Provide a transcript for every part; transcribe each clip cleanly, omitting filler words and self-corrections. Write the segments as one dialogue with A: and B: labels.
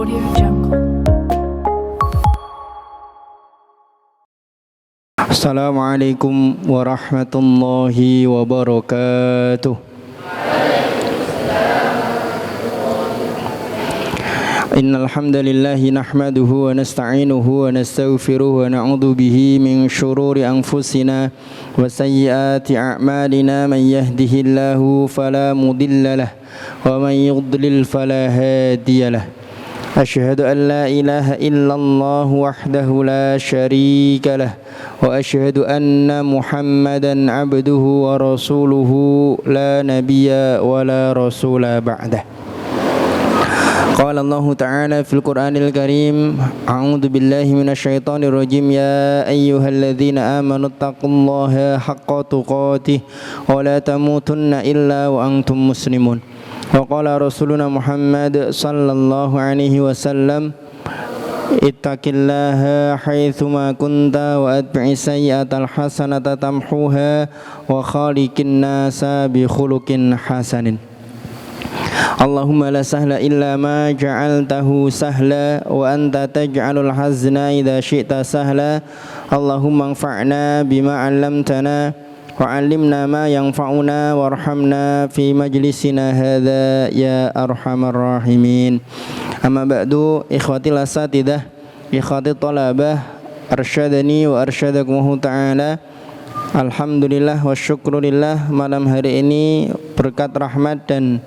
A: Audio Jungle.
B: Assalamualaikum warahmatullahi wabarakatuh. Innal hamdalillahi nahmaduhu wa nasta'inuhu wa nastaghfiruhu wa na'udzu bihi min shururi anfusina wa sayyiati a'malina. Man yahdihillahu fala mudilla lahu wa man yudlil fala hadiya lahu. Asyhadu an la ilaha illallah wahdahu la syarika lah wa asyhadu anna Muhammadan abduhu wa rasuluhu la nabiyya wa la rasula ba'dah. Qala Allah Ta'ala fil Qur'anil Karim, a'udzu billahi minasyaitonir rajim, ya ayyuhalladzina amanu taqullaha haqqa tuqatih wa la tamutunna illa wa antum muslimun. Wa qala Rasuluna Muhammad sallallahu alaihi wasallam, ittaqillaha haitsuma kunta wa atbi'is sayyi'atal hasanata tamhuha wa khaliqin nasa bi khuluqin hasanin. Allahumma la sahla illa ma ja'altahu sahla wa anta taj'alul hazna idza syi'ta sahla. Allahumma anfa'na bima 'allamtana wa 'allimna ma yanfa'una warhamna fi majlisina hadza ya arhamar rahimin. Amma ba'du, ikhwatil asatidah, ikhwatit thalabah, arsyadani wa arsyadakumullah ta'ala. Alhamdulillah wa syukrulillah, malam hari ini berkat rahmat dan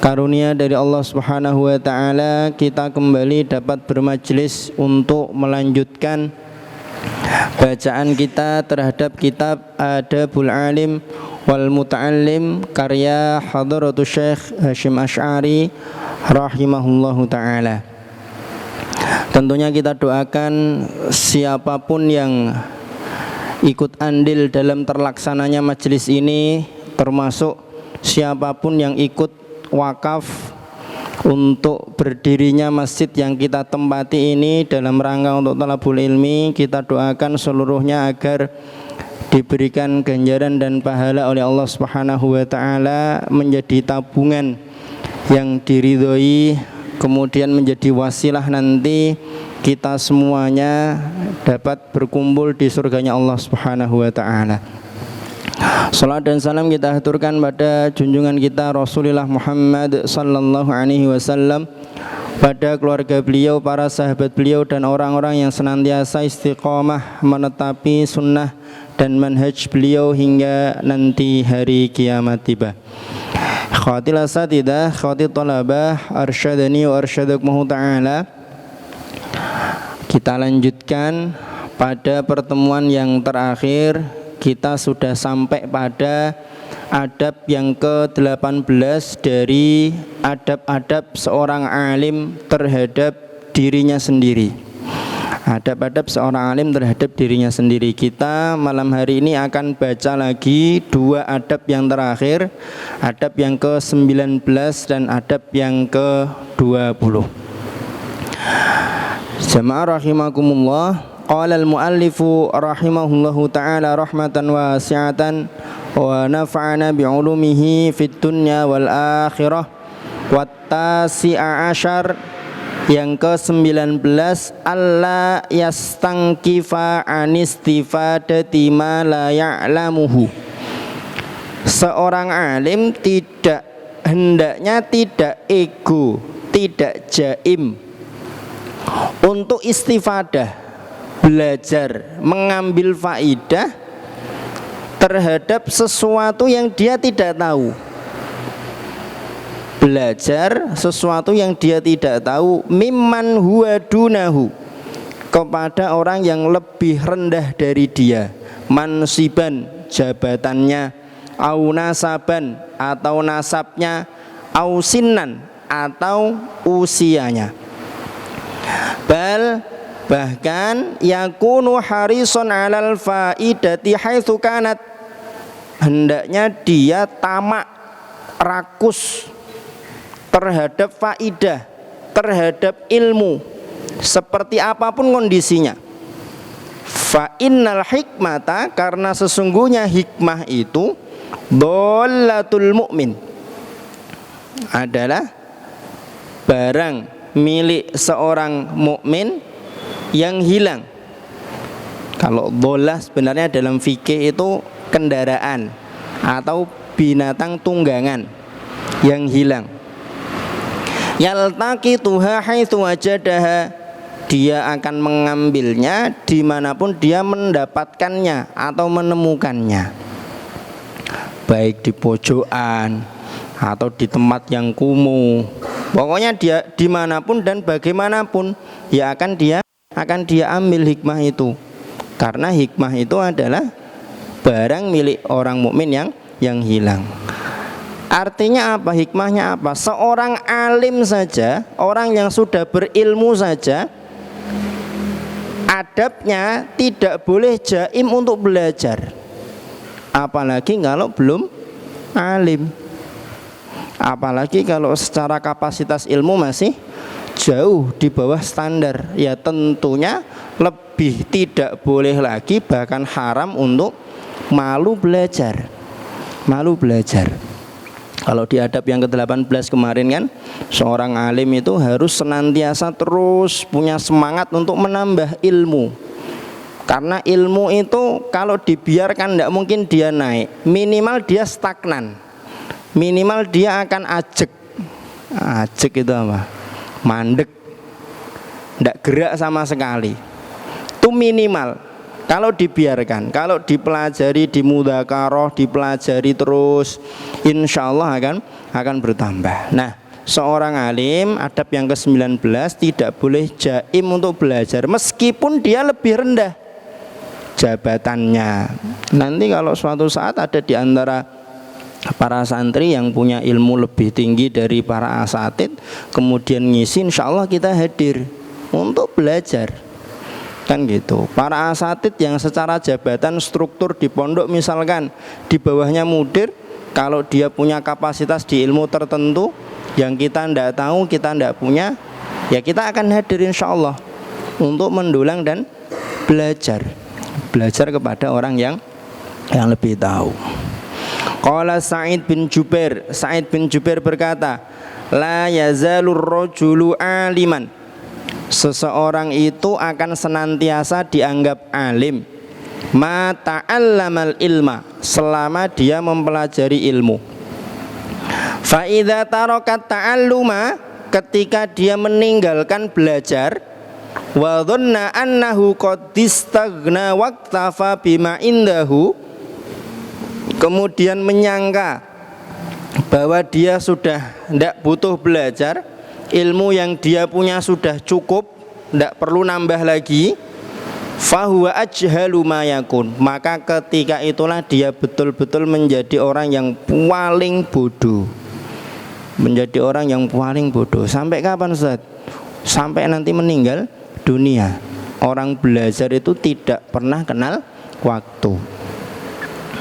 B: karunia dari Allah Subhanahu wa ta'ala kita kembali dapat bermajlis untuk melanjutkan bacaan kita terhadap kitab Adabul Alim wal Muta'allim karya Hadratus Syekh Hasyim Asy'ari rahimahullahu ta'ala. Tentunya kita doakan siapapun yang ikut andil dalam terlaksananya majelis ini, termasuk siapapun yang ikut wakaf untuk berdirinya masjid yang kita tempati ini dalam rangka untuk talabul ilmi, kita doakan seluruhnya agar diberikan ganjaran dan pahala oleh Allah Subhanahu wa ta'ala, menjadi tabungan yang diridhoi, kemudian menjadi wasilah nanti kita semuanya dapat berkumpul di surganya Allah Subhanahu wa ta'ala. Salat dan salam kita haturkan pada junjungan kita Rasulullah Muhammad sallallahu alaihi wasallam, pada keluarga beliau, para sahabat beliau, dan orang-orang yang senantiasa istiqomah menetapi sunnah dan manhaj beliau hingga nanti hari kiamat tiba. Khawatil asatidah, khawatil talabah, arsyadani wa arsyadakumullah ta'ala. Kita lanjutkan pada pertemuan yang terakhir. Kita sudah sampai pada adab yang ke-18 dari adab-adab seorang alim terhadap dirinya sendiri. Adab-adab seorang alim terhadap dirinya sendiri. Kita malam hari ini akan baca lagi dua adab yang terakhir, adab yang ke-19 dan adab yang ke-20. Jamaah rahimakumullah. Qala al-muallifu rahimahullahu ta'ala rahmatan wasi'atan wa nafa'ana bi'ulumihi fid dunya wal akhirah. Wat-tasi'a asyar, yang ke-19, alla yastangkifa anistifadati ma la ya'lamuhu. Seorang alim hendaknya tidak ego, tidak jaim untuk istifadah, belajar, mengambil faidah terhadap sesuatu yang dia tidak tahu. Belajar sesuatu yang dia tidak tahu, mimman huwa dunahu, kepada orang yang lebih rendah dari dia, mansiban, jabatannya, au nasaban, atau nasabnya, au sinnan, atau usianya. Bahkan yakunu harison alal faidati haitsu kanat, hendaknya dia tamak, rakus terhadap faidah, terhadap ilmu, seperti apapun kondisinya. Fa innal hikmata, karena sesungguhnya hikmah itu dhalatul mu'min, adalah barang milik seorang mukmin yang hilang. Kalau bola sebenarnya dalam fikih itu kendaraan atau binatang tunggangan yang hilang. Yaltaqituha haitsu wajadaha, dia akan mengambilnya dimanapun dia mendapatkannya atau menemukannya, baik di pojokan atau di tempat yang kumuh. Pokoknya dia dimanapun dan bagaimanapun ya akan dia ambil hikmah itu, karena hikmah itu adalah barang milik orang mukmin yang hilang. Artinya apa? Hikmahnya apa? Seorang alim saja, orang yang sudah berilmu saja, adabnya tidak boleh jaim untuk belajar, apalagi kalau belum alim. Apalagi kalau secara kapasitas ilmu masih jauh di bawah standar, ya tentunya lebih tidak boleh lagi, bahkan haram untuk malu belajar. Malu belajar. Kalau di adab yang ke-18 kemarin kan, seorang alim itu harus senantiasa terus punya semangat untuk menambah ilmu. Karena ilmu itu kalau dibiarkan tidak mungkin dia naik, minimal dia stagnan. Minimal dia akan ajek. Ajek itu apa? Mandek, tidak gerak sama sekali. Itu minimal. Kalau dibiarkan, kalau dipelajari, dimudzakarah, dipelajari terus, insya Allah akan bertambah. Nah, seorang alim adab yang ke-19 tidak boleh jaim untuk belajar meskipun dia lebih rendah jabatannya. Nanti kalau suatu saat ada di antara para santri yang punya ilmu lebih tinggi dari para asatid kemudian ngisi, insya Allah kita hadir untuk belajar, kan gitu. Para asatid yang secara jabatan struktur di pondok misalkan di bawahnya mudir, kalau dia punya kapasitas di ilmu tertentu yang kita tidak tahu, kita tidak punya, ya kita akan hadir insya Allah untuk mendulang dan belajar kepada orang yang lebih tahu. Qala Sa'id bin Jubair berkata, la yazalur rajulu aliman, seseorang itu akan senantiasa dianggap alim, ma ta'allamal ilma, selama dia mempelajari ilmu. Fa idza tarakat ta'alluma, ketika dia meninggalkan belajar, wa dhanna annahu qad istaghna waqtafa bima indahu, kemudian menyangka bahwa dia sudah tidak butuh belajar, ilmu yang dia punya sudah cukup, tidak perlu nambah lagi, fahuwa ajhalu ma yakun, maka ketika itulah dia betul-betul menjadi orang yang paling bodoh. Menjadi orang yang paling bodoh. Sampai kapan Ustaz? Sampai nanti meninggal dunia. Orang belajar itu tidak pernah kenal waktu.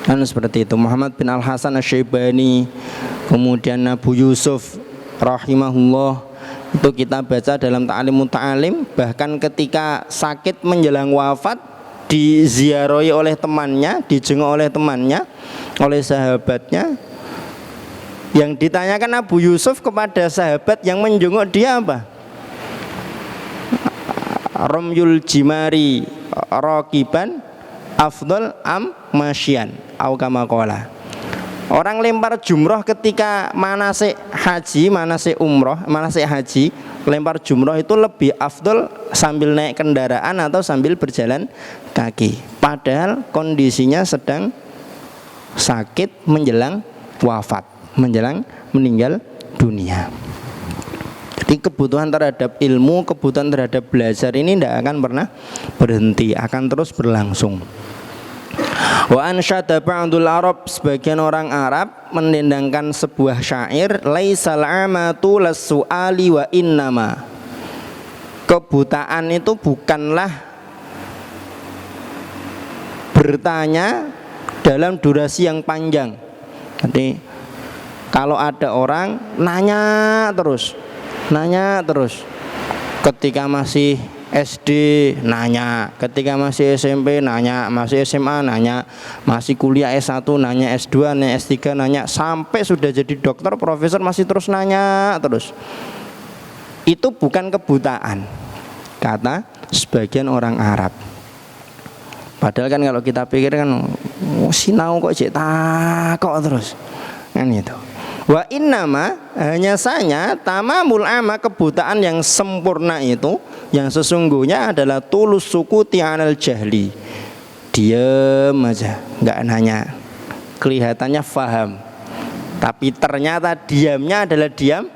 B: Kan seperti itu. Muhammad bin Al-Hasan Asy-Syaibani, kemudian Abu Yusuf rahimahullah, itu kita baca dalam Ta'limut Ta'alim, bahkan ketika sakit menjelang wafat diziarahi oleh temannya, dijenguk oleh temannya, oleh sahabatnya. Yang ditanyakan Abu Yusuf kepada sahabat yang menjenguk dia apa? Romyul jimari raqiban afdol am masyian au kama qala. Orang lempar jumroh ketika manasik haji, manasik umroh, manasik haji, lempar jumroh itu lebih afdol sambil naik kendaraan atau sambil berjalan kaki, padahal kondisinya sedang sakit menjelang wafat, menjelang meninggal dunia. Jadi kebutuhan terhadap ilmu, kebutuhan terhadap belajar ini tidak akan pernah berhenti, akan terus berlangsung. Wa ansyada ba'dul Arab, sebagian orang Arab mendendangkan sebuah syair, laisal amatu lassuali wa innama, kebutaan itu bukanlah bertanya dalam durasi yang panjang. Jadi kalau ada orang nanya terus, ketika masih SD nanya, ketika masih SMP nanya, masih SMA nanya, masih kuliah S1 nanya, S2 nanya, S3 nanya, sampai sudah jadi dokter, profesor masih terus nanya terus. itu bukan kebutaan, kata sebagian orang Arab. Padahal kan kalau kita pikir kan sinau kok cek takok terus kan itu. Wa innama, hanya saja tamamul ama, kebutaan yang sempurna itu yang sesungguhnya adalah tulus sukuti anal jahli, diam aja, nggak nanya, kelihatannya faham tapi ternyata diamnya adalah diam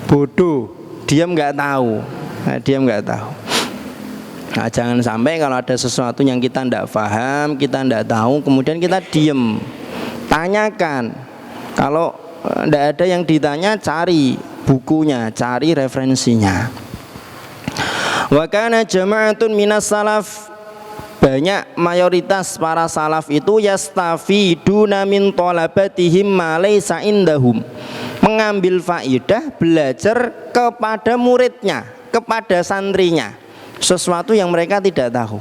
B: bodoh, diam nggak tahu. Diam nggak tahu. Nah, jangan sampai kalau ada sesuatu yang kita tidak paham, kita tidak tahu, kemudian kita diem. Tanyakan. Kalau tidak ada yang ditanya, cari bukunya, cari referensinya. Wa kana jama'atun minas salaf, banyak mayoritas para salaf itu yastafiduna min thalabatihim ma laysa indahum, mengambil faidah, belajar kepada muridnya, kepada santrinya, sesuatu yang mereka tidak tahu,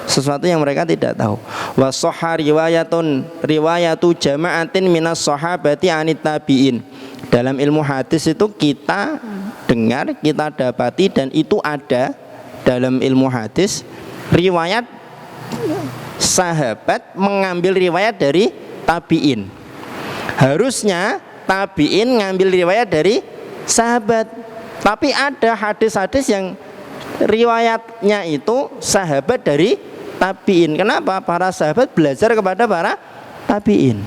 B: sesuatu yang mereka tidak tahu. Wa sahha riwayatu jama'atin minas sahabati anit tabi'in. Dalam ilmu hadis itu kita dengar, kita dapati, dan itu ada dalam ilmu hadis riwayat sahabat mengambil riwayat dari tabi'in. Harusnya tabi'in ngambil riwayat dari sahabat, tapi ada hadis-hadis yang riwayatnya itu sahabat dari tabi'in. Kenapa? Para sahabat belajar kepada para tabi'in.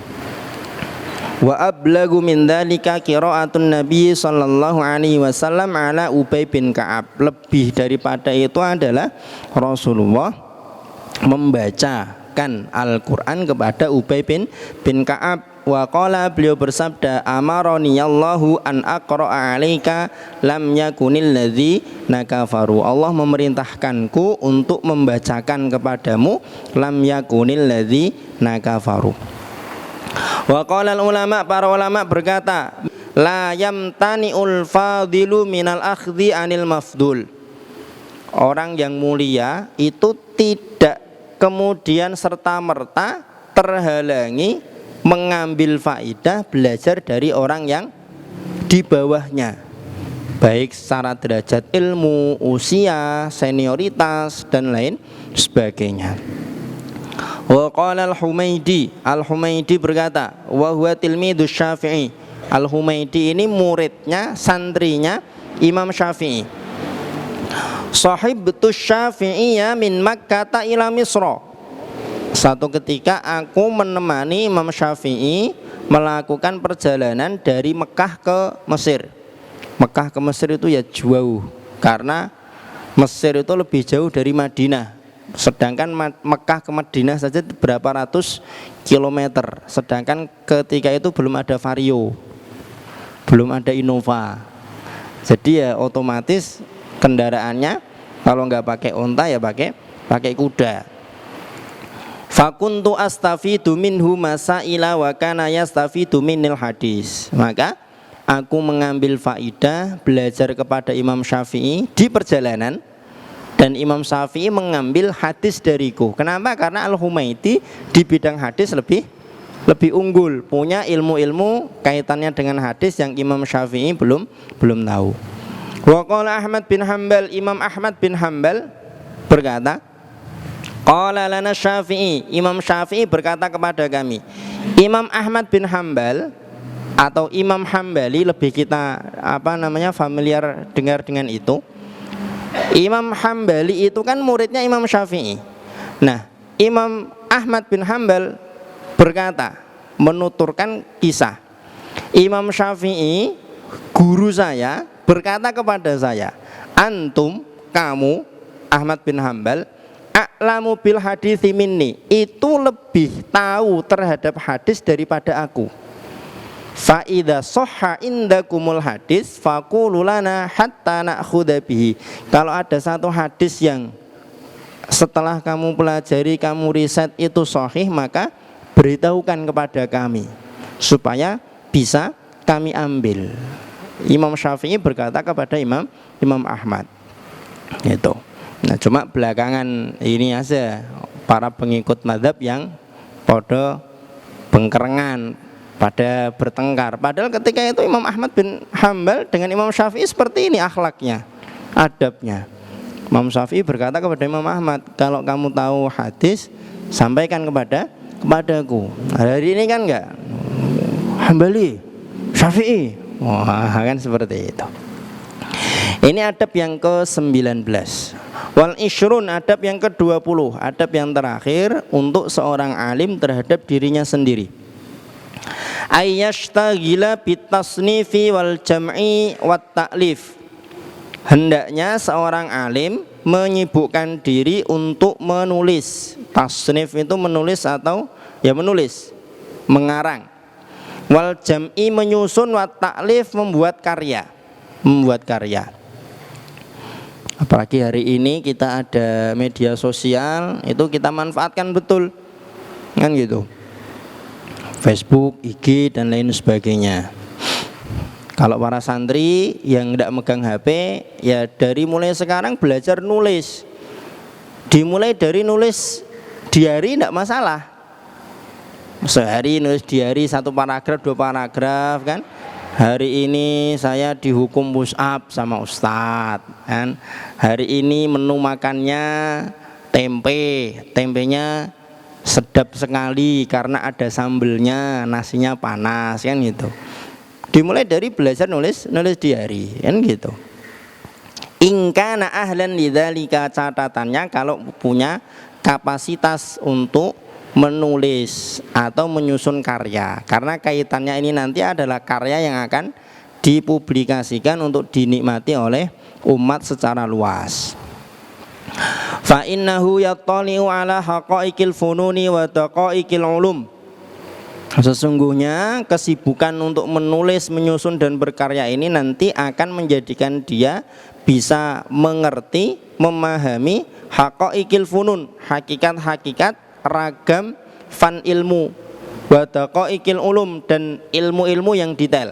B: Wa ablagu min dzalika qiraatun Nabi sallallahu alaihi wasallam ala Ubay bin Ka'ab. Lebih daripada itu adalah Rasulullah membacakan Al-Qur'an kepada Ubay bin Ka'ab. Wa qala, beliau bersabda, amaroni Allahu an aqra'a 'alaika lam yakunil ladzina kafaru. Allah memerintahkanku untuk membacakan kepadamu lam yakunil ladzina kafaru. Wa qala ulama, para ulama berkata, la yamtani'ul fadilu minal akhdhi anil mafdul. Orang yang mulia itu tidak kemudian serta-merta terhalangi mengambil faidah, belajar dari orang yang di bawahnya, baik secara derajat ilmu, usia, senioritas, dan lain sebagainya. Wa qala Al-Humaidi berkata, wa huwa tilmidus Syafi'i. Al-Humaidi ini muridnya, santrinya Imam Syafi'i. Sahibtu Syafi'iyya min Makkah ila Misra. Satu ketika aku menemani Imam Syafi'i melakukan perjalanan dari Mekah ke Mesir. Mekah ke Mesir itu ya jauh, karena Mesir itu lebih jauh dari Madinah. Sedangkan Mekah ke Madinah saja berapa ratus kilometer. Sedangkan ketika itu belum ada Vario, belum ada Innova. Jadi ya otomatis kendaraannya kalau nggak pakai onta ya pakai kuda. Fakuntu astafidu minhu masaila wa kana yastafidu minil hadis. Maka aku mengambil faidah, belajar kepada Imam Syafi'i di perjalanan, dan Imam Syafi'i mengambil hadis dariku. Kenapa? Karena Al-Humaidi di bidang hadis lebih unggul, punya ilmu-ilmu kaitannya dengan hadis yang Imam Syafi'i belum tahu. Wa qala Ahmad bin Hanbal, Imam Ahmad bin Hanbal berkata, qala lana Syafi'i, Imam Syafi'i berkata kepada kami. Imam Ahmad bin Hanbal atau Imam Hambali, lebih kita familiar dengar dengan itu. Imam Hambali itu kan muridnya Imam Syafi'i. Nah, Imam Ahmad bin Hanbal berkata, menuturkan kisah, Imam Syafi'i, guru saya, berkata kepada saya, antum, kamu Ahmad bin Hanbal, a'lamu bil hadithi minni, itu lebih tahu terhadap hadis daripada aku. Fa idza sahha indakumul hadis faqulu lana hatta na'khudha bihi. Kalau ada satu hadis yang setelah kamu pelajari, kamu riset itu sahih, maka beritahukan kepada kami supaya bisa kami ambil. Imam Syafi'i berkata kepada Imam Ahmad. Itu. Nah, cuma belakangan ini aja para pengikut mazhab yang pada bengkerengan, pada bertengkar. Padahal ketika itu Imam Ahmad bin Hambal dengan Imam Syafi'i seperti ini akhlaknya, adabnya. Imam Syafi'i berkata kepada Imam Ahmad, kalau kamu tahu hadis sampaikan kepadaku. Hari ini kan enggak, Hambali, Syafi'i, wah kan seperti itu. Ini adab yang ke-19. Wal ishrun, adab yang ke-20, adab yang terakhir untuk seorang alim terhadap dirinya sendiri. Ayyashtagila bitasnifi wal jam'i wat ta'lif. Hendaknya seorang alim menyibukkan diri untuk menulis. Tasnif itu menulis atau ya menulis, mengarang. Wal jam'i menyusun, wat ta'lif membuat karya. Apalagi hari ini kita ada media sosial, itu kita manfaatkan betul, kan gitu. Facebook, IG dan lain sebagainya. Kalau para santri yang tidak megang HP, ya dari mulai sekarang belajar nulis. Dimulai dari nulis diary tidak masalah. Sehari nulis diary 1 paragraf, 2 paragraf kan. Hari ini saya dihukum push up sama ustadz kan. Hari ini menu makannya tempenya sedap sekali karena ada sambelnya, nasinya panas kan gitu. Dimulai dari belajar nulis diary kan gitu. Ingkana ahlan lidzalika, catatannya kalau punya kapasitas untuk menulis atau menyusun karya, karena kaitannya ini nanti adalah karya yang akan dipublikasikan untuk dinikmati oleh umat secara luas. Fa innahu yattali'u ala haqa'iqil fununi wa daqa'iqil ulum. Sesungguhnya kesibukan untuk menulis, menyusun dan berkarya ini nanti akan menjadikan dia bisa mengerti, memahami haqa'iqil funun, hakikat-hakikat ragam fan ilmu, wa daqa'iqil ulum dan ilmu-ilmu yang detail.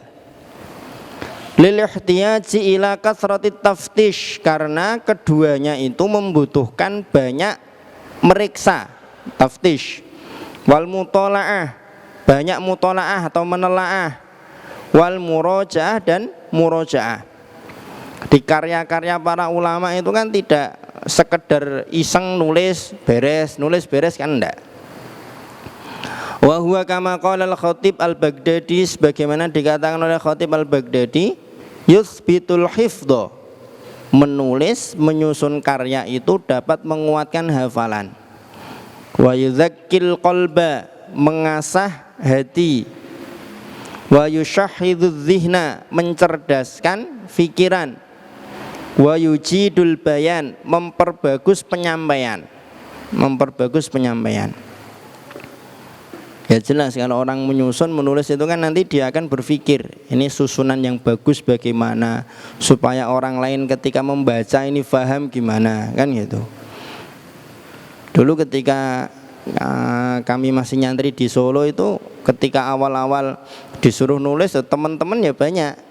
B: Lil ihtiyaji ila kathratit taftish, karena keduanya itu membutuhkan banyak meriksa, taftish. Wal mutola'ah, banyak mutola'ah atau menelaah. Wal murojaah dan murojaah. Di karya-karya para ulama itu kan tidak sekedar iseng nulis beres kan enggak. Wa huwa kama qala al-Khatib al-Baghdadi, sebagaimana dikatakan oleh Khatib al-Baghdadi, yuthbitul hifdha, menulis menyusun karya itu dapat menguatkan hafalan. Wa yudzakkil qalba, mengasah hati. Wa yushahhidudz dzihna, mencerdaskan pikiran. Wa yujidul bayan, memperbagus penyampaian. Ya jelas kalau orang menyusun, menulis itu kan nanti dia akan berpikir ini susunan yang bagus bagaimana supaya orang lain ketika membaca ini paham gimana kan gitu. Dulu ketika kami masih nyantri di Solo itu, ketika awal-awal disuruh nulis teman-teman ya banyak.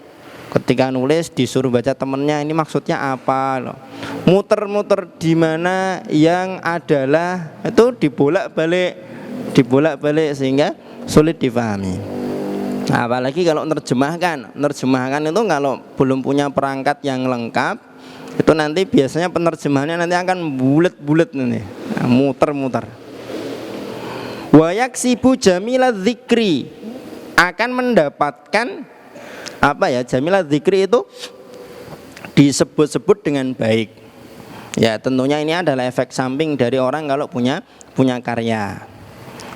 B: Ketika nulis disuruh baca temennya, ini maksudnya apa loh. Muter-muter di mana yang adalah itu dibolak-balik sehingga sulit difahami. Nah, apalagi kalau menerjemahkan itu kalau belum punya perangkat yang lengkap, itu nanti biasanya penerjemahannya nanti akan bulet-bulet nanti, muter-muter. Wa yaksibu jamilaz dzikri, akan mendapatkan apa ya, jamilah dzikri itu disebut-sebut dengan baik. Ya tentunya ini adalah efek samping dari orang kalau punya karya.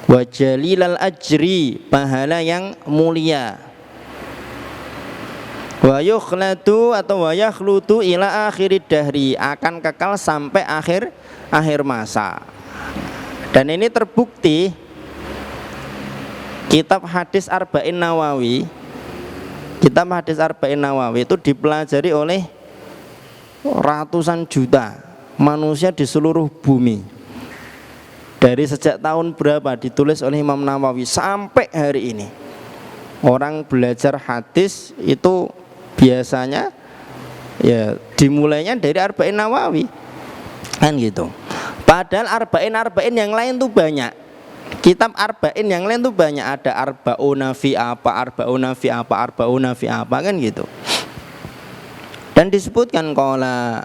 B: Wa jalilal ajri, pahala yang mulia. Wa yukhlatu atau wa yakhlutu ila akhirid dahri, akan kekal sampai akhir masa. Dan ini terbukti kitab hadis Arba'in Nawawi itu dipelajari oleh ratusan juta manusia di seluruh bumi. Dari sejak tahun berapa ditulis oleh Imam Nawawi sampai hari ini. Orang belajar hadis itu biasanya ya dimulainya dari Arba'in Nawawi kan gitu. Padahal Arba'in yang lain tuh banyak Kitab arba'in yang lain tuh banyak, ada arba'una fi apa, arba'una fi apa, arba'una fi apa kan gitu. Dan disebutkan qala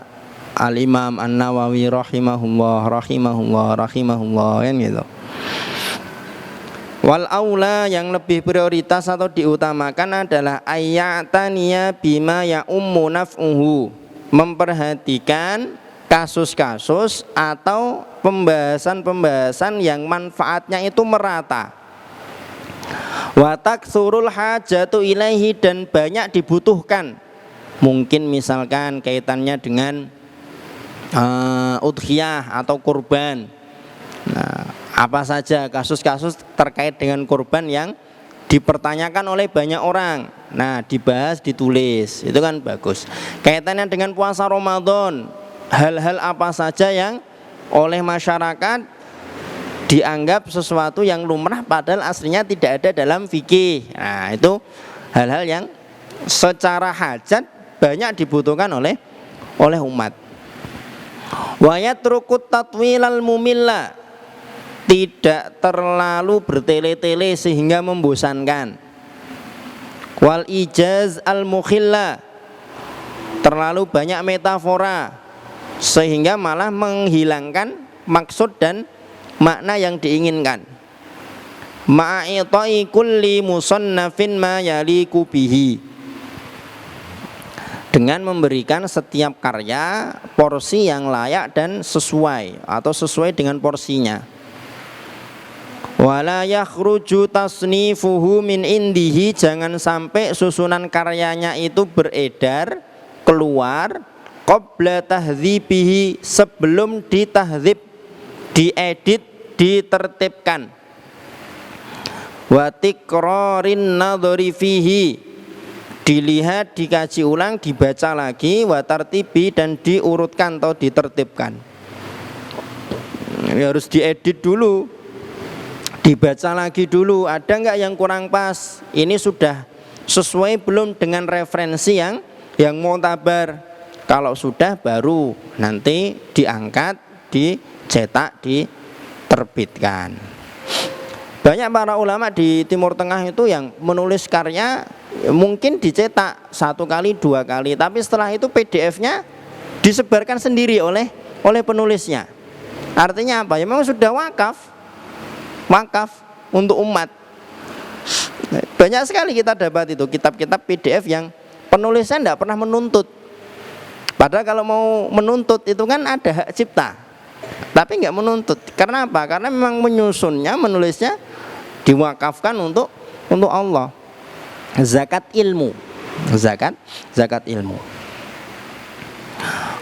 B: Al-Imam An-Nawawi rahimahullah kan gitu. Wal aula, yang lebih prioritas atau diutamakan adalah ayataniya bima ya ummu naf'uhu, memperhatikan kasus-kasus atau pembahasan-pembahasan yang manfaatnya itu merata. Wa taksurul hajatu ilaihi, dan banyak dibutuhkan. Mungkin misalkan kaitannya dengan udhiyah atau kurban. Nah, apa saja kasus-kasus terkait dengan kurban yang dipertanyakan oleh banyak orang. Nah, dibahas, ditulis, itu kan bagus. Kaitannya dengan puasa Ramadan, hal-hal apa saja yang oleh masyarakat dianggap sesuatu yang lumrah padahal aslinya tidak ada dalam fikih. Nah, itu hal-hal yang secara hajat banyak dibutuhkan oleh umat. Wa yatrukut tatwilal mumilla, tidak terlalu bertele-tele sehingga membosankan. Wal ijaz al mukhilla, terlalu banyak metafora sehingga malah menghilangkan maksud dan makna yang diinginkan. Ma'itai kulli musannafin ma yaliku bihi, dengan memberikan setiap karya porsi yang layak dan sesuai atau sesuai dengan porsinya. Wala yakhruju tasnifuhu min indihi, jangan sampai susunan karyanya itu beredar keluar qabla tahdzibihi, sebelum ditahdzib, diedit, ditertibkan. Wa tikrarin nadhari fihi, dilihat, dikaji ulang, dibaca lagi, wa tartibi, dan diurutkan atau ditertibkan. Ini harus diedit dulu, dibaca lagi dulu, ada enggak yang kurang pas, ini sudah sesuai belum dengan referensi yang mu'tabar. Kalau sudah baru nanti diangkat, dicetak, diterbitkan. Banyak para ulama di Timur Tengah itu yang menulis karya mungkin dicetak 1 kali 2 kali, tapi setelah itu PDF-nya disebarkan sendiri oleh penulisnya. Artinya apa? Ya memang sudah wakaf untuk umat. Banyak sekali kita dapat itu kitab-kitab PDF yang penulisnya tidak pernah menuntut. Padahal kalau mau menuntut itu kan ada hak cipta, tapi nggak menuntut. Karena apa? Karena memang menyusunnya, menulisnya diwakafkan untuk Allah. Zakat ilmu.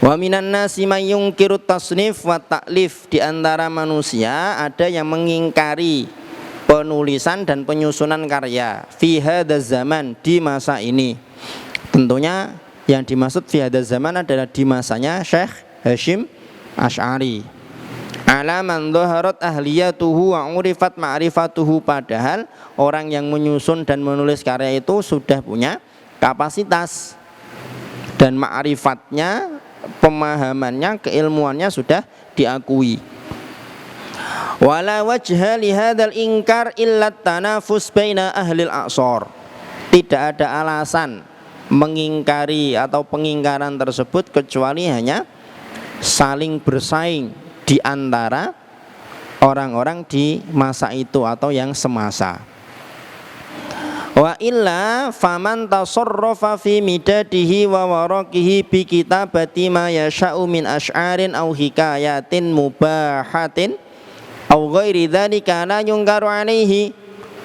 B: Wa minan nasi may yunkiru tasnif wa ta'lif, di antara manusia ada yang mengingkari penulisan dan penyusunan karya fi hadzal zaman, di masa ini. Tentunya yang dimaksud fi hadzal zaman adalah di masanya Syekh Hasyim Asy'ari. Ala man dhaharat ahliyatuhu wa urifat ma'rifatuhu, padahal orang yang menyusun dan menulis karya itu sudah punya kapasitas dan ma'rifatnya, pemahamannya, keilmuannya sudah diakui. Wala wajha li hadzal inkar illa tanafus baina ahlil a'sar, tidak ada alasan mengingkari atau pengingkaran tersebut kecuali hanya saling bersaing di antara orang-orang di masa itu atau yang semasa. Wa illa faman tasarrafa fi midadihi wa waraqihi bi kitabati ma yasha'u min asy'arin aw hikayatin mubahatin aw ghairi dzalika la yunkaru alaihi.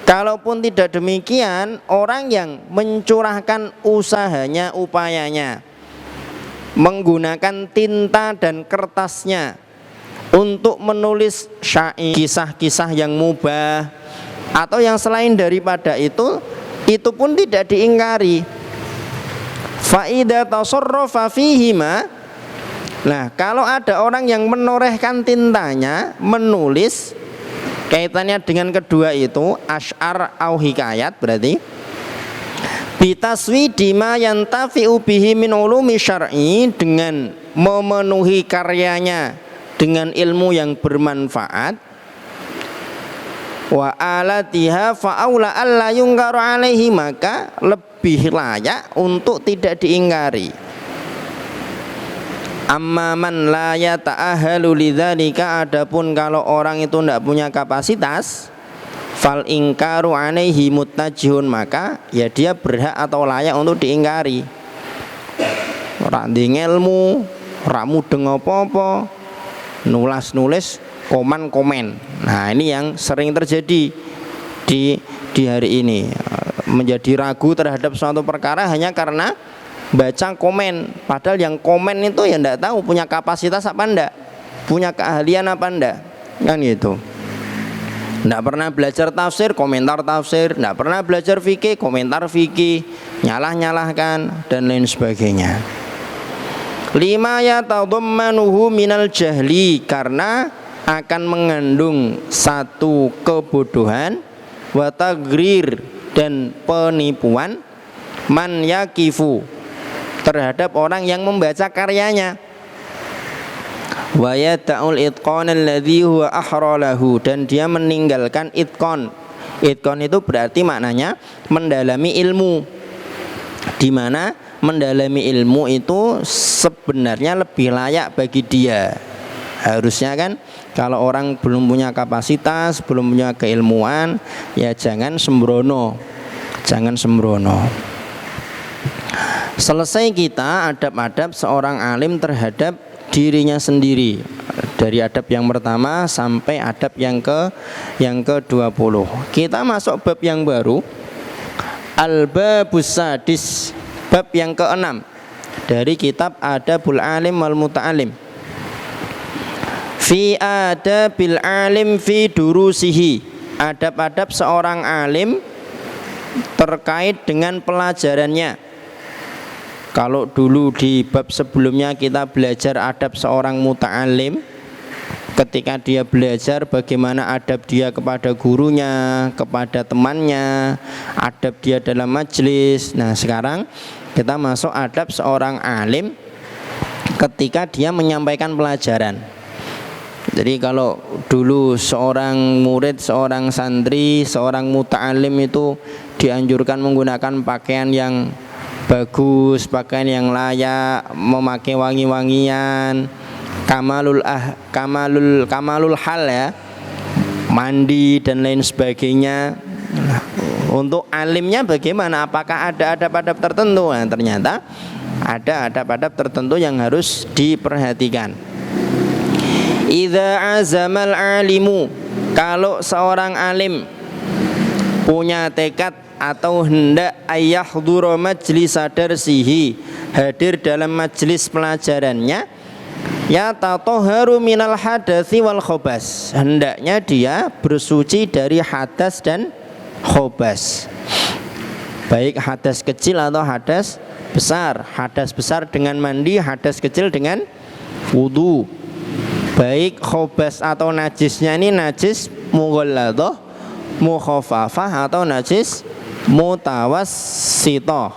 B: Kalaupun tidak demikian, orang yang mencurahkan usahanya, upayanya, menggunakan tinta dan kertasnya untuk menulis syair, kisah-kisah yang mubah atau yang selain daripada itu pun tidak diingkari. Fa idza tasarrafa fihima, nah kalau ada orang yang menorehkan tintanya, menulis kaitannya dengan kedua itu, asy'ar au hikayat, berarti bitaswidi ma yantafi'u bihi min ulumi syar'i, dengan memenuhi karyanya dengan ilmu yang bermanfaat, wa alatiha fa aula alla yungkaru alaihi, maka lebih layak untuk tidak diingkari. Amma man la yata'ahalu lidzalika, adapun kalau orang itu tidak punya kapasitas, fal ingkaru alaihi mutajihun, maka ya dia berhak atau layak untuk diingkari. Ora ndek ilmu, ora mudeng apa-apa, nulis komen. Nah, ini yang sering terjadi di hari ini, menjadi ragu terhadap suatu perkara hanya karena baca komen, padahal yang komen itu ya tidak tahu punya kapasitas apa enggak, punya keahlian apa enggak, kan gitu. Tidak pernah belajar tafsir, komentar tafsir, tidak pernah belajar fikih, komentar fikih, nyalah-nyalahkan dan lain sebagainya. Lima yatadammanuhu minal jahli, karena akan mengandung satu kebodohan, wa tagrir, dan penipuan, man yakifu, terhadap orang yang membaca karyanya, wa yata'ul itqan alladhi huwa ahralahu, dan dia meninggalkan itqan. Itqan itu berarti maknanya mendalami ilmu, di mana mendalami ilmu itu sebenarnya lebih layak bagi dia. Harusnya kan kalau orang belum punya kapasitas, belum punya keilmuan, ya jangan sembrono. Selesai kita adab-adab seorang alim terhadap dirinya sendiri, dari adab yang pertama sampai adab yang ke-20. Kita masuk bab yang baru, al-babus sadis, bab yang ke-6 dari kitab Adabul Alim wal Muta'alim. Fi adabil alim fi durusihi, adab-adab seorang alim terkait dengan pelajarannya. Kalau dulu di bab sebelumnya kita belajar adab seorang muta'alim, ketika dia belajar bagaimana adab dia kepada gurunya, kepada temannya, adab dia dalam majelis. Nah, sekarang kita masuk adab seorang alim ketika dia menyampaikan pelajaran. Jadi kalau dulu seorang murid, seorang santri, seorang muta'alim itu dianjurkan menggunakan pakaian yang bagus, pakaian yang layak, memakai wangi-wangian, kamalul hal ya, mandi dan lain sebagainya. Nah, untuk alimnya bagaimana? Apakah ada adab-adab tertentu? Nah, ternyata ada adab-adab tertentu yang harus diperhatikan. Idza azamal alimu, kalau seorang alim punya tekad atau hendak ayahdura majlisa darsihi, hadir dalam majlis pelajarannya, ya tatahharu minal hadatsi wal khobas, hendaknya dia bersuci dari hadas dan khobas, baik hadas kecil atau hadas besar. Hadas besar dengan mandi, hadas kecil dengan wudu. Baik khobas atau najisnya ini najis mughalladhah, mukhafafah, atau najis mutawassithah,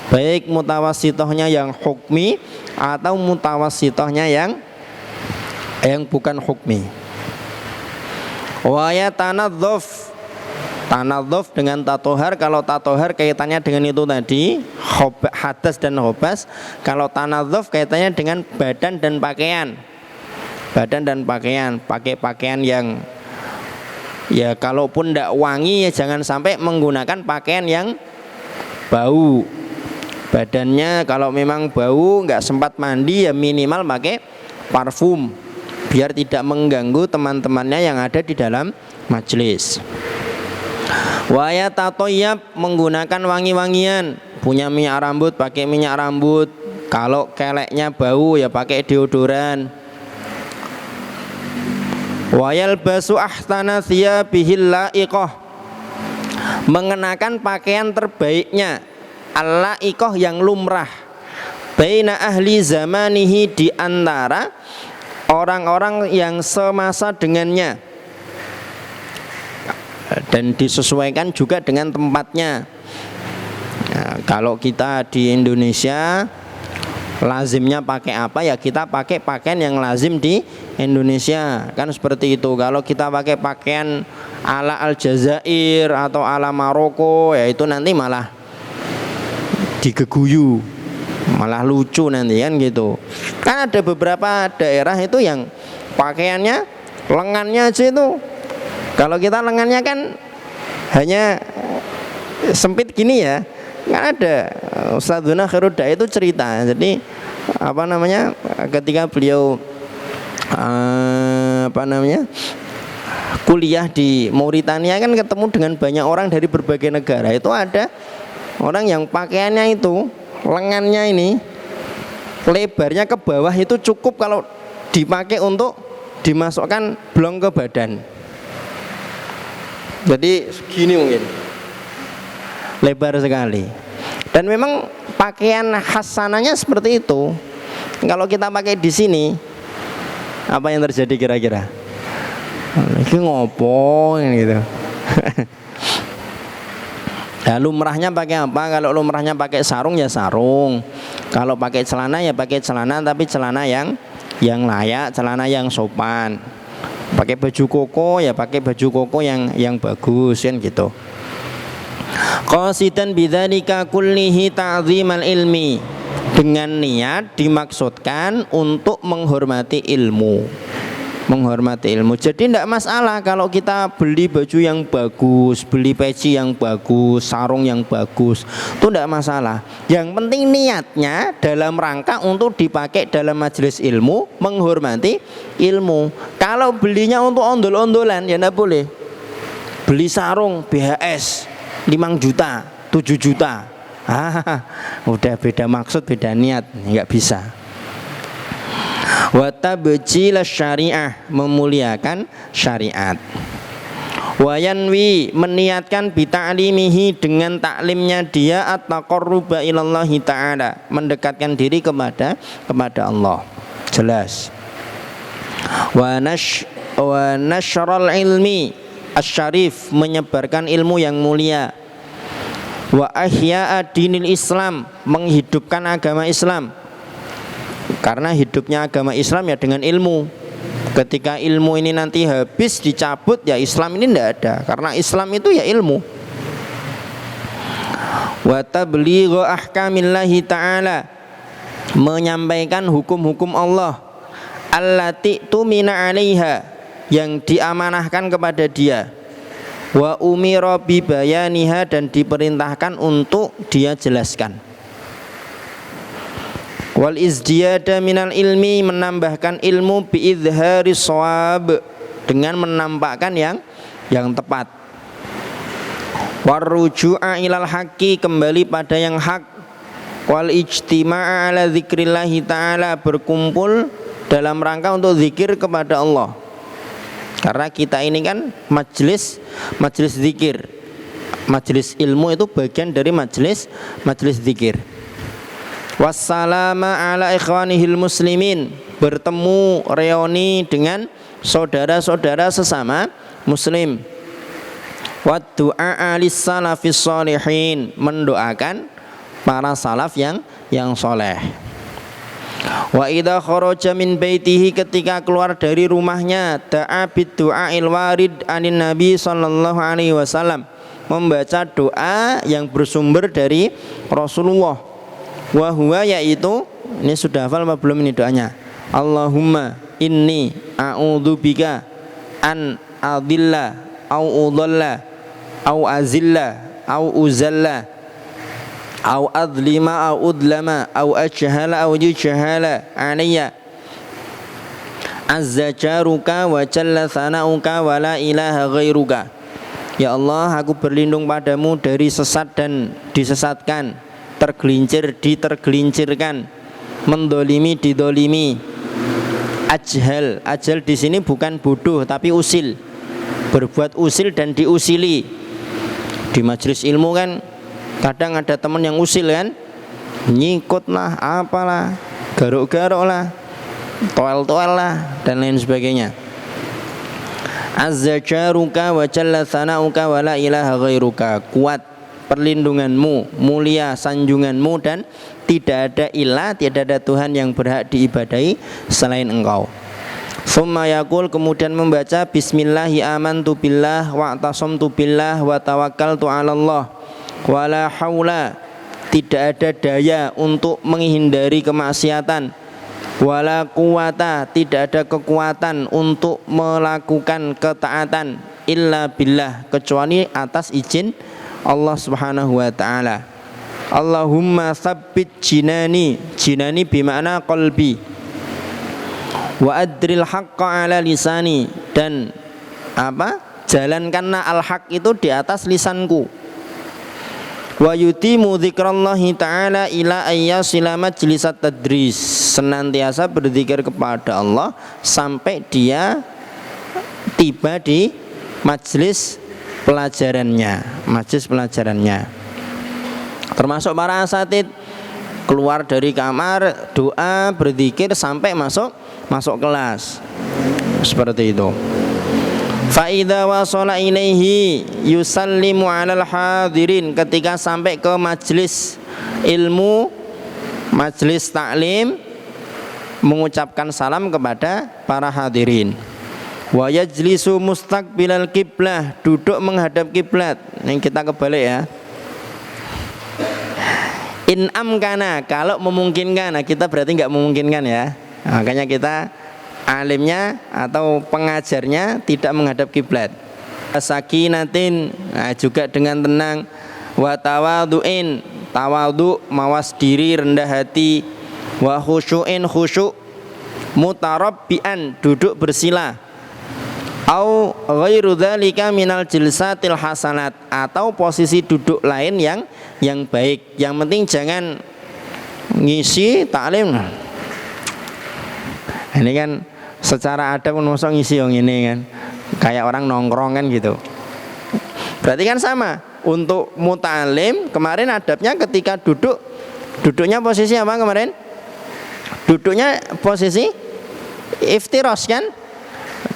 B: baik mutawassithahnya yang hukmi atau mutawassithahnya yang bukan hukmi. Wa yatanadzaf, tanadzaf dengan tatohar. Kalau tatohar kaitannya dengan itu tadi, hadas dan khobas. Kalau tanadzaf kaitannya dengan badan dan pakaian. Badan dan pakaian, pakai pakaian yang ya kalaupun tidak wangi ya jangan sampai menggunakan pakaian yang bau. Badannya kalau memang bau, nggak sempat mandi, ya minimal pakai parfum biar tidak mengganggu teman-temannya yang ada di dalam majelis. Wa yatatayyab, menggunakan wangi-wangian. Punya minyak rambut, pakai minyak rambut. Kalau keleknya bau ya pakai deodoran. Wa yalbasu ahsana thiyabihil laiqah, mengenakan pakaian terbaiknya, al-laiqah yang lumrah, baina ahli zamanihi, di antara orang-orang yang semasa dengannya, dan disesuaikan juga dengan tempatnya. Nah, kalau kita di Indonesia lazimnya pakai apa, ya kita pakai pakaian yang lazim di Indonesia, kan seperti itu. Kalau kita pakai pakaian ala Aljazair atau ala Maroko, ya itu nanti malah digeguyu, malah lucu nanti kan gitu. Kan ada beberapa daerah itu yang pakaiannya lengannya aja itu, kalau kita lengannya kan hanya sempit gini ya, kan ada Ustadzuna Khairuddin itu cerita. Jadi apa namanya, ketika beliau kuliah di Mauritania kan ketemu dengan banyak orang dari berbagai negara. Itu ada orang yang pakaiannya itu lengannya ini lebarnya ke bawah itu cukup kalau dipakai untuk dimasukkan blong ke badan. Jadi segini mungkin, lebar sekali. Dan memang pakaian khasananya seperti itu. Kalau kita pakai di sini, apa yang terjadi kira-kira? Ini ngopo gitu. Nah, lumrahnya pakai apa? Kalau lumrahnya pakai sarung ya sarung. Kalau pakai celana ya pakai celana, tapi celana yang layak, celana yang sopan. Pakai baju koko ya pakai baju koko yang bagus kan gitu. Qasidan bidzalika kullihi ta'zimal ilmi, dengan niat dimaksudkan untuk menghormati ilmu. Menghormati ilmu. Jadi tidak masalah kalau kita beli baju yang bagus, beli peci yang bagus, sarung yang bagus, itu tidak masalah. Yang penting niatnya dalam rangka untuk dipakai dalam majelis ilmu, menghormati ilmu. Kalau belinya untuk ondol-ondolan ya tidak boleh. Beli sarung BHS 5 juta, 7 juta, udah beda maksud, beda niat, nggak bisa. Wa tabjil syariah, memuliakan syariat. Wa yanwi, meniatkan bita'limihi, dengan taklimnya dia at-taqarruba ilallahi ta'ala, mendekatkan diri kepada Allah. Jelas. Wa nasyral ilmi asyarif, menyebarkan ilmu yang mulia. Wa ahya'a dinil Islam, menghidupkan agama Islam. Karena hidupnya agama Islam ya dengan ilmu. Ketika ilmu ini nanti habis, dicabut, ya Islam ini tidak ada. Karena Islam itu ya ilmu. Wa tablighu ahkamillahi ta'ala, menyampaikan hukum-hukum Allah. Allati tumina 'alaiha, yang diamanahkan kepada dia. Wa umira bi bayaniha, dan diperintahkan untuk dia jelaskan. Wal izdiyada minal ilmi, menambahkan ilmu, bi idhari shawab, dengan menampakkan yang tepat. War ruju'a ilal haqqi, kembali pada yang hak. Wal ijtima'a ala dzikrillahi ta'ala, berkumpul dalam rangka untuk zikir kepada Allah. Karena kita ini kan majelis zikir. Majelis ilmu itu bagian dari majelis zikir. Wassalama ala ikhwanihil muslimin, bertemu reuni dengan saudara-saudara sesama muslim. Wa du'a alis salafis sholihin, mendoakan para salaf yang soleh. Wa idza kharaja min baitihi, ketika keluar dari rumahnya, da'a bid du'ail warid anin nabi sallallahu alaihi wasallam, membaca doa yang bersumber dari Rasulullah. Wa huwa, yaitu, ini sudah hafal apa belum ini doanya? Allahumma inni a'udzubika an adilla au udalla au azilla au uzalla au adlima au udlama au ajhala au yujhala alayya azza jaruka wa jalla thanauka wa la ilaha ghairuka. Ya Allah, aku berlindung padamu dari sesat dan disesatkan, tergelincir ditergelincirkan, mendolimi didolimi. Ajhal di sini bukan bodoh tapi usil, berbuat usil dan diusili. Di majelis ilmu kan kadang ada teman yang usil kan, nyikut lah, apalah, garuk-garuk lah, toel-toel lah, dan lain sebagainya. Azza jaruka wa jalla thanauka wa la ilaha ghairuka, kuat perlindunganmu, mulia sanjunganmu, dan tidak ada ilah, tidak ada Tuhan yang berhak diibadahi selain engkau. Summa yaqul, kemudian membaca bismillahi amantu billah wa atasamtu billah wa tawakkaltu 'ala Allah wala haula, tidak ada daya untuk menghindari kemaksiatan, wala quwata, tidak ada kekuatan untuk melakukan ketaatan, illa billah, kecuali atas izin Allah Subhanahu wa taala. Allahumma tsabbit jinani, jinani bimakna qalbi, wa adril haqqa ala lisani, dan jalankanlah al-haq itu di atas lisanku. Wa yutimu dzikrallahi ta'ala ila ayyasila majlisat tadris, senantiasa berzikir kepada Allah sampai dia tiba di majlis pelajarannya, termasuk para asatid keluar dari kamar, doa, berzikir sampai masuk kelas, seperti itu. Fa idza wasala ilaihi yusallimu 'alal hadirin, ketika sampai ke majlis ilmu, majlis taklim, mengucapkan salam kepada para hadirin. Wa yajlisu mustaqbilal qiblah, duduk menghadap kiblat. Ini kita kebalik ya. In amkana, kalau memungkinkan. Nah, kita berarti enggak memungkinkan ya. Makanya kita alimnya atau pengajarnya tidak menghadap kiblat. Sakinatin, nah juga dengan tenang. Wa tawadhu'in, tawadhu mawas diri, rendah hati. Wa khusyu'in, khusyuk. Mutarabbian, duduk bersila. Au ghairu dzalika minal jilsatil hasanat, atau posisi duduk lain yang baik. Yang penting jangan ngisi taklim. Ini kan secara adab mosok ngisi yang ini kan, kayak orang nongkrong kan gitu. Berarti kan sama untuk muta'alim. Kemarin adabnya ketika duduknya posisi apa kemarin? Duduknya posisi iftiros kan,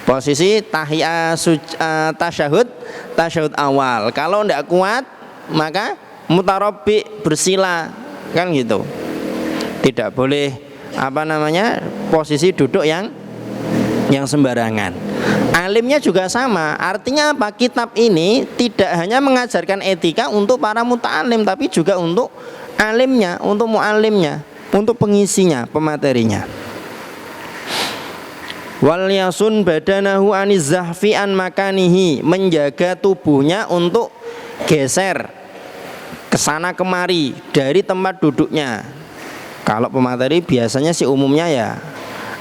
B: posisi tasyahud awal. Kalau tidak kuat maka mutarabbi, bersila kan gitu. Tidak boleh posisi duduk yang sembarangan. Alimnya juga sama. Artinya apa? Kitab ini tidak hanya mengajarkan etika untuk para muta'alim, tapi juga untuk alimnya, untuk mu'alimnya, untuk pengisinya, pematerinya. Wal yasun badanahu aniz zahfi an makanihi, menjaga tubuhnya untuk geser kesana kemari dari tempat duduknya. Kalau pemateri biasanya sih umumnya ya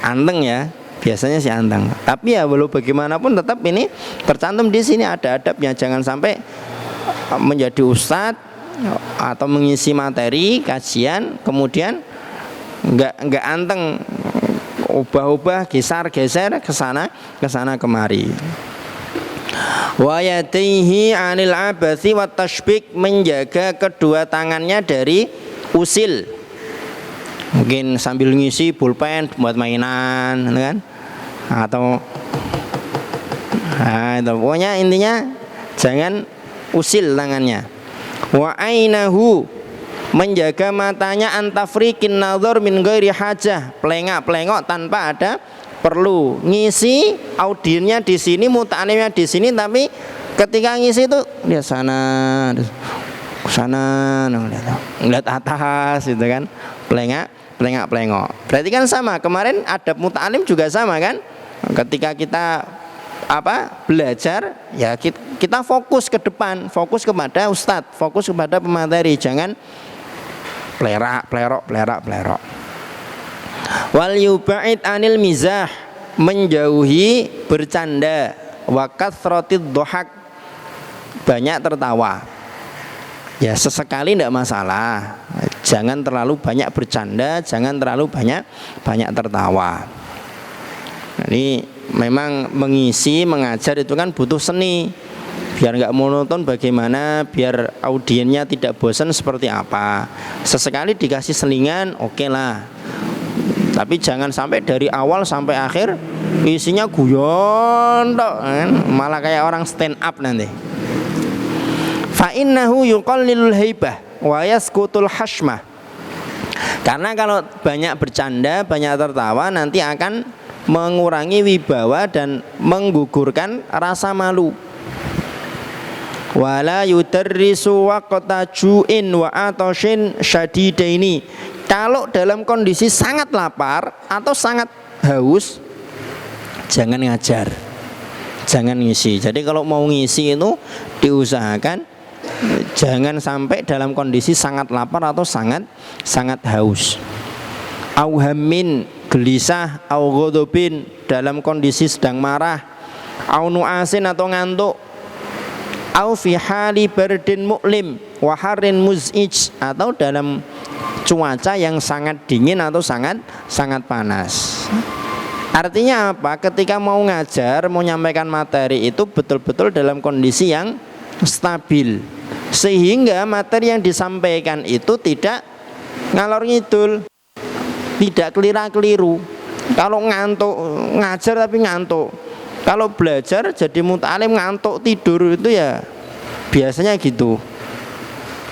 B: anteng ya, biasanya sih anteng. Tapi ya walau bagaimanapun tetap ini tercantum di sini ada adabnya. Jangan sampai menjadi ustadz atau mengisi materi kajian kemudian enggak anteng, ubah-ubah, geser kesana kemari. Wa yadaihi 'anil abathi wat tashbik, menjaga kedua tangannya dari usil. Mungkin sambil ngisi pulpen buat mainan kan, atau itu pokoknya intinya jangan usil tangannya. Wa ainahu, menjaga matanya, antafrikin nazar min ghairi hajah, pelengak-pelengok tanpa ada perlu. Ngisi audiennya di sini, muta'alimnya di sini, tapi ketika ngisi itu lihat sana ngeliat atas gitu kan, pelengok. Berarti kan sama. Kemarin adab muta'alim juga sama kan. Ketika kita belajar ya kita fokus ke depan, fokus kepada ustadz, fokus kepada pemateri, jangan plerok. Wal yuba'id anil mizah, menjauhi bercanda. Wa kathratid dhahak, banyak tertawa. Ya sesekali tidak masalah, jangan terlalu banyak bercanda, jangan terlalu banyak tertawa. Jadi memang mengisi, mengajar itu kan butuh seni, biar nggak monoton. Bagaimana biar audiennya tidak bosan, seperti apa. Sesekali dikasih selingan, oke lah. Tapi jangan sampai dari awal sampai akhir isinya guyon tok, malah kayak orang stand up nanti. Fa innahu yuqallilul haibah wa yaskutul hashmah. Karena kalau banyak bercanda, banyak tertawa, nanti akan mengurangi wibawa dan menggugurkan rasa malu. Wala yudarrisu waqta ju'in wa atashin syadidaini. Kalau dalam kondisi sangat lapar atau sangat haus, jangan ngajar, jangan ngisi. Jadi kalau mau ngisi itu diusahakan jangan sampai dalam kondisi sangat lapar atau sangat haus. Au hammin, gelisah, au ghadabin, dalam kondisi sedang marah, au nuasin atau ngantuk, au fi hali bardin mu'lim wa harrin muz'ij, atau dalam cuaca yang sangat dingin atau sangat panas. Artinya apa? Ketika mau ngajar, mau nyampaikan materi itu betul-betul dalam kondisi yang stabil, sehingga materi yang disampaikan itu tidak ngalor ngidul, tidak keliru. Kalau ngantuk ngajar tapi ngantuk, kalau belajar jadi muta'alim ngantuk tidur, itu ya biasanya gitu,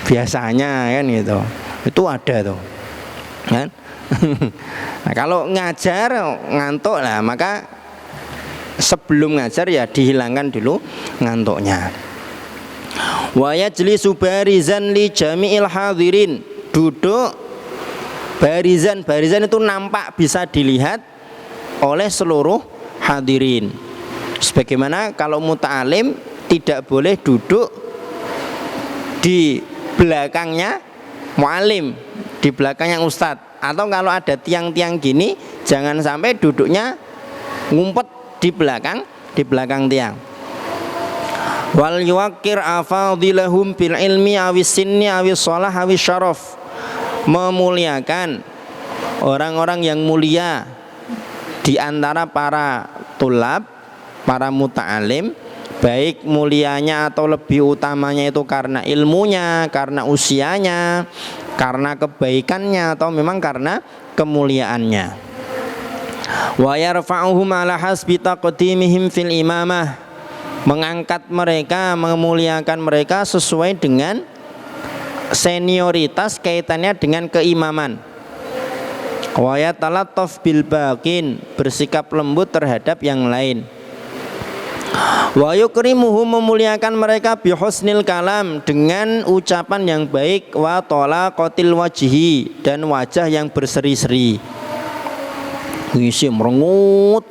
B: biasanya kan gitu, itu ada tuh kan. Nah, kalau ngajar ngantuk lah, maka sebelum ngajar ya dihilangkan dulu ngantuknya. Wa yajlisu barizan li jami'il hadirin, duduk barizan itu nampak, bisa dilihat oleh seluruh hadirin. Sebagaimana kalau muta'alim tidak boleh duduk di belakangnya mu'alim, di belakangnya ustadz, atau kalau ada tiang-tiang gini jangan sampai duduknya ngumpet di belakang tiang. Wal yuwaqqir afadilahum bil ilmi awis sinni awis shalah awis syaraf, memuliakan orang-orang yang mulia di antara para tulab, para muta'alim, baik mulianya atau lebih utamanya itu karena ilmunya, karena usianya, karena kebaikannya, atau memang karena kemuliaannya. Wa yarfa'uhum ala hasbi taqdimihim fil imamah, mengangkat mereka, memuliakan mereka sesuai dengan senioritas kaitannya dengan keimaman. Wa yatalattaf bil baqin, bersikap lembut terhadap yang lain. Wa yukrimuhum, memuliakan mereka bi husnil kalam, dengan ucapan yang baik, wa talaqatil wajhi, dan wajah yang berseri-seri. Ngisi merengut,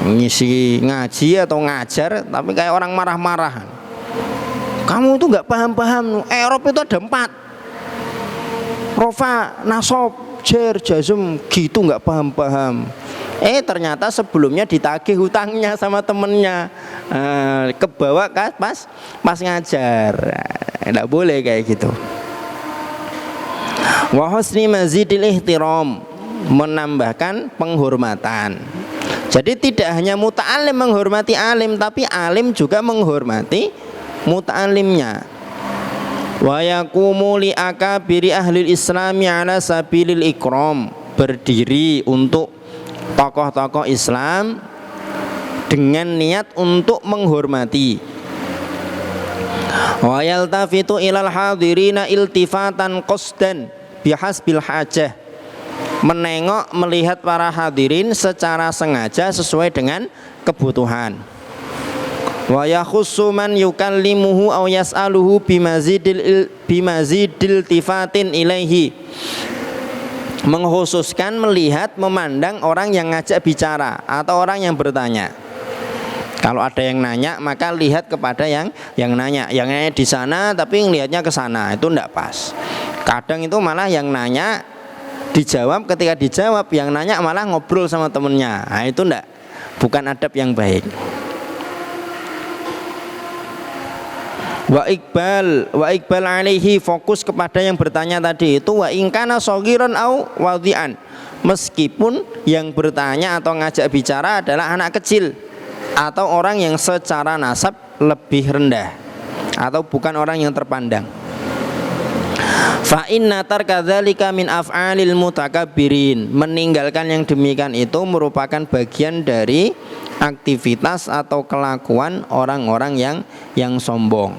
B: ngisi ngaji atau ngajar tapi kayak orang marah-marah. Kamu itu nggak paham-paham. Eropa itu ada 4, rofa, nasob, jer, jazm, gitu nggak paham-paham. Ternyata sebelumnya ditagih hutangnya sama temennya, kebawa pas ngajar. Tidak boleh kayak gitu. Wa husni mazidil ihtiram, menambahkan penghormatan. Jadi tidak hanya muta'alim menghormati alim, tapi alim juga menghormati muta'alimnya. Wa yaqumu li akabiri ahli islami ala sabilil ikram, berdiri untuk tokoh-tokoh Islam dengan niat untuk menghormati. Wa yaltafitu ilal hadirina iltifatan qasdan bihasbil hajah, menengok, melihat para hadirin secara sengaja sesuai dengan kebutuhan. Wa yakhussu man yukallimuhu aw yas'aluhu bimazidil tifatin ilaihi, mengkhususkan melihat, memandang orang yang ngajak bicara atau orang yang bertanya. Kalau ada yang nanya maka lihat kepada yang nanya. Yang nanya di sana tapi ngelihatnya ke sana, itu enggak pas. Kadang itu malah yang nanya dijawab, ketika dijawab yang nanya malah ngobrol sama temennya. Nah, itu enggak, bukan adab yang baik. Wa iqbal alaihi, fokus kepada yang bertanya tadi itu, wa ingkana shaghiran au wadhi'an, meskipun yang bertanya atau ngajak bicara adalah anak kecil atau orang yang secara nasab lebih rendah atau bukan orang yang terpandang. Fa inna tarkadzalika min af'alil mutakabbirin, meninggalkan yang demikian itu merupakan bagian dari aktivitas atau kelakuan orang-orang yang sombong.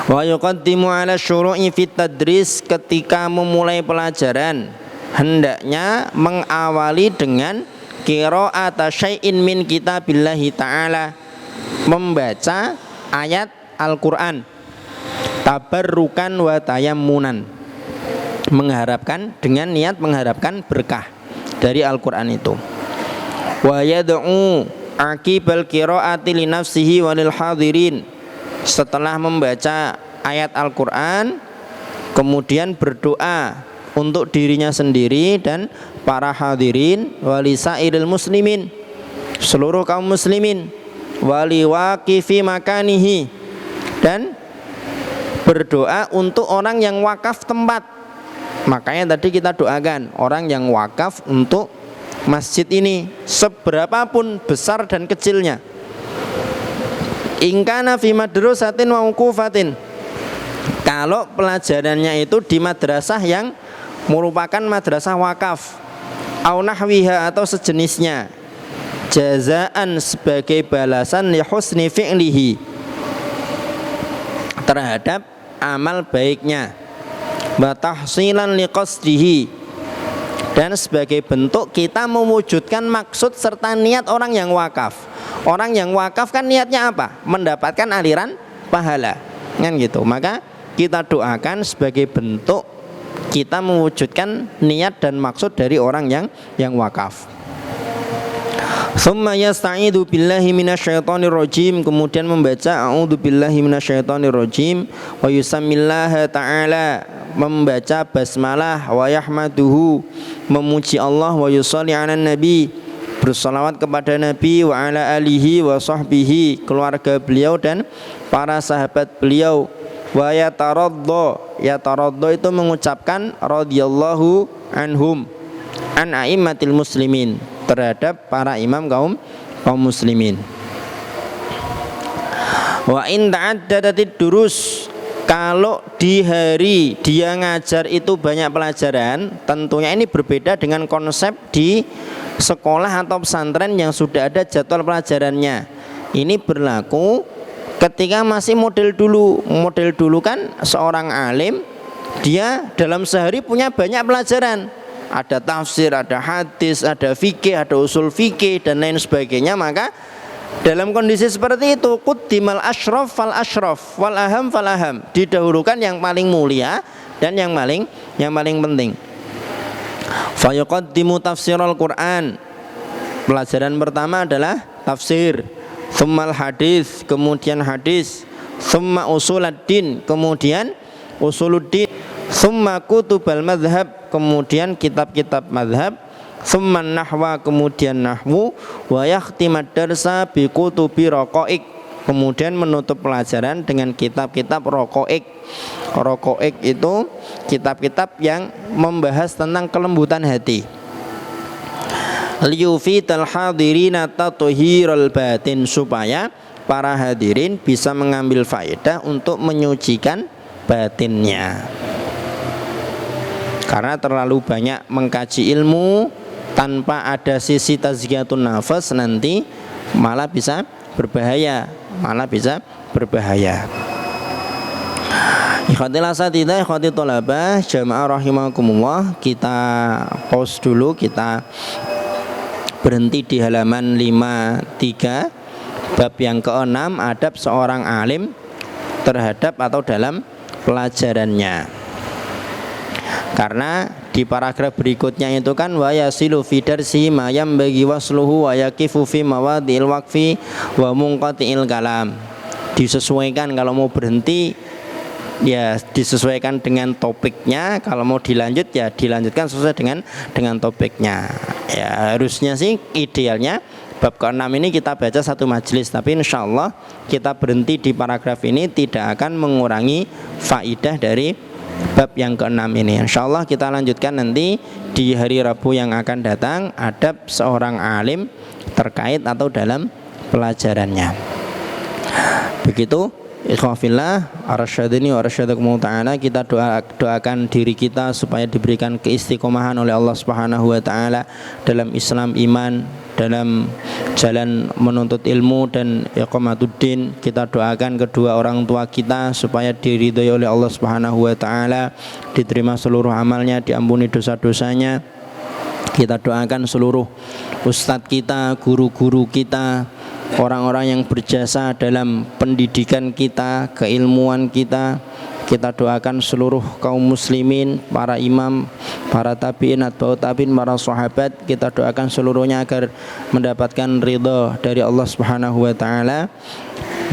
B: Wa yuqaddimu ala syuru'i fit tadris, ketika memulai pelajaran hendaknya mengawali dengan qira'ata syai'in min kitabillahi ta'ala, membaca ayat Al-Qur'an tabarrukan wa tayammunan, mengharapkan dengan niat mengharapkan berkah dari Al-Qur'an itu. Wa yad'u aqibal qira'ati li nafsihi wa lil hadirin, setelah membaca ayat Al-Qur'an kemudian berdoa untuk dirinya sendiri dan para hadirin, walisairil muslimin, seluruh kaum muslimin, wali waqifi makanihi, dan berdoa untuk orang yang wakaf tempat. Makanya tadi kita doakan orang yang wakaf untuk masjid ini, seberapapun besar dan kecilnya. Ingkana fi madrasatin wa uqufatin, kalau pelajarannya itu di madrasah yang merupakan madrasah wakaf, au nahwiha atau sejenisnya, jazaan sebagai balasan li husni fi'lihi, terhadap amal baiknya, wa tahsilan li qasdihi, dan sebagai bentuk kita mewujudkan maksud serta niat orang yang wakaf. Orang yang wakaf kan niatnya apa? Mendapatkan aliran pahala, kan gitu. Maka kita doakan sebagai bentuk kita mewujudkan niat dan maksud dari orang yang wakaf. Tsumma yasta'idu billahi minasyaitonir rajim, kemudian membaca a'udzu billahi minasyaitonir rajim, wa yusammillaha ta'ala, membaca basmalah, wa yahmaduhu, memuji Allah, wa yusolli 'alan nabi, bersolawat kepada Nabi, wa ala alihi wa sahbihi, keluarga beliau dan para sahabat beliau, wa yataraddo itu mengucapkan radhiyallahu anhum an a'immatil muslimin, terhadap para imam kaum muslimin. Wa in ta'addadatid durus, kalau di hari dia ngajar itu banyak pelajaran, tentunya ini berbeda dengan konsep di sekolah atau pesantren yang sudah ada jadwal pelajarannya. Ini berlaku ketika masih model dulu. Model dulu kan seorang alim, dia dalam sehari punya banyak pelajaran, ada tafsir, ada hadis, ada fikih, ada usul fikih dan lain sebagainya. Maka dalam kondisi seperti itu, quddimal asyraf fal asyraf wal aham fal aham, didahulukan yang paling mulia dan yang paling penting. Fa yuqaddimu tafsirul Quran, pelajaran pertama adalah tafsir, tsummal hadis, kemudian hadis, tsumma usuluddin, kemudian usuluddin, tsumma kutubal madhab, kemudian kitab-kitab madhab, tsumma nahwa, kemudian nahwu, wa yakhtimad darsa bi kutubi raqaiq, kemudian menutup pelajaran dengan kitab-kitab raqaiq. Raqaiq itu kitab-kitab yang membahas tentang kelembutan hati. Liyufital hadirina tathhirul batin, supaya para hadirin bisa mengambil faedah untuk menyucikan batinnya. Karena terlalu banyak mengkaji ilmu tanpa ada sisi tazkiyatun nafas, nanti malah bisa berbahaya, Ikhwatil asatidzah, ikhwatil thalabah, jamaah rahimakumullah, kita pause dulu, kita berhenti di halaman 53, bab yang ke-6, adab seorang alim terhadap atau dalam pelajarannya. Karena di paragraf berikutnya itu kan wa yasilu fi darsi ma yambagi wasluhu wa yaqifu fi mawadhi'il waqfi wa munqati'il kalam. Disesuaikan, kalau mau berhenti ya disesuaikan dengan topiknya, kalau mau dilanjut ya dilanjutkan sesuai dengan topiknya. Ya harusnya sih idealnya bab ke-6 ini kita baca satu majelis, tapi insya Allah kita berhenti di paragraf ini tidak akan mengurangi faidah dari bab yang ke-6 ini. Insya Allah kita lanjutkan nanti di hari Rabu yang akan datang, adab seorang alim terkait atau dalam pelajarannya. Begitu ikhwafillah, arsyadini wa arsyadakumullah ta'ala, kita doakan diri kita supaya diberikan keistiqomahan oleh Allah Subhanahu wa ta'ala dalam Islam, iman, dalam jalan menuntut ilmu dan iqamatuddin. Kita doakan kedua orang tua kita supaya diridhoi oleh Allah Subhanahu wa taala, diterima seluruh amalnya, diampuni dosa-dosanya. Kita doakan seluruh ustadz kita, guru-guru kita, orang-orang yang berjasa dalam pendidikan kita, keilmuan kita. Kita doakan seluruh kaum muslimin, para imam, para tabi'in, atba'ut tabi'in, para sahabat. Kita doakan seluruhnya agar mendapatkan ridha dari Allah Subhanahu wa taala.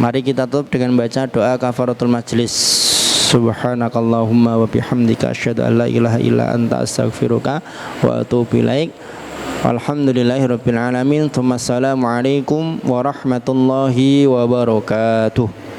B: Mari kita tutup dengan baca doa kafaratul majlis. Subhanakallahumma wa bihamdika asyhadu an la ilaha illa anta astaghfiruka wa atubu ilaik. Alhamdulillahirabbil alamin. Assalamualaikum warahmatullahi wabarakatuh.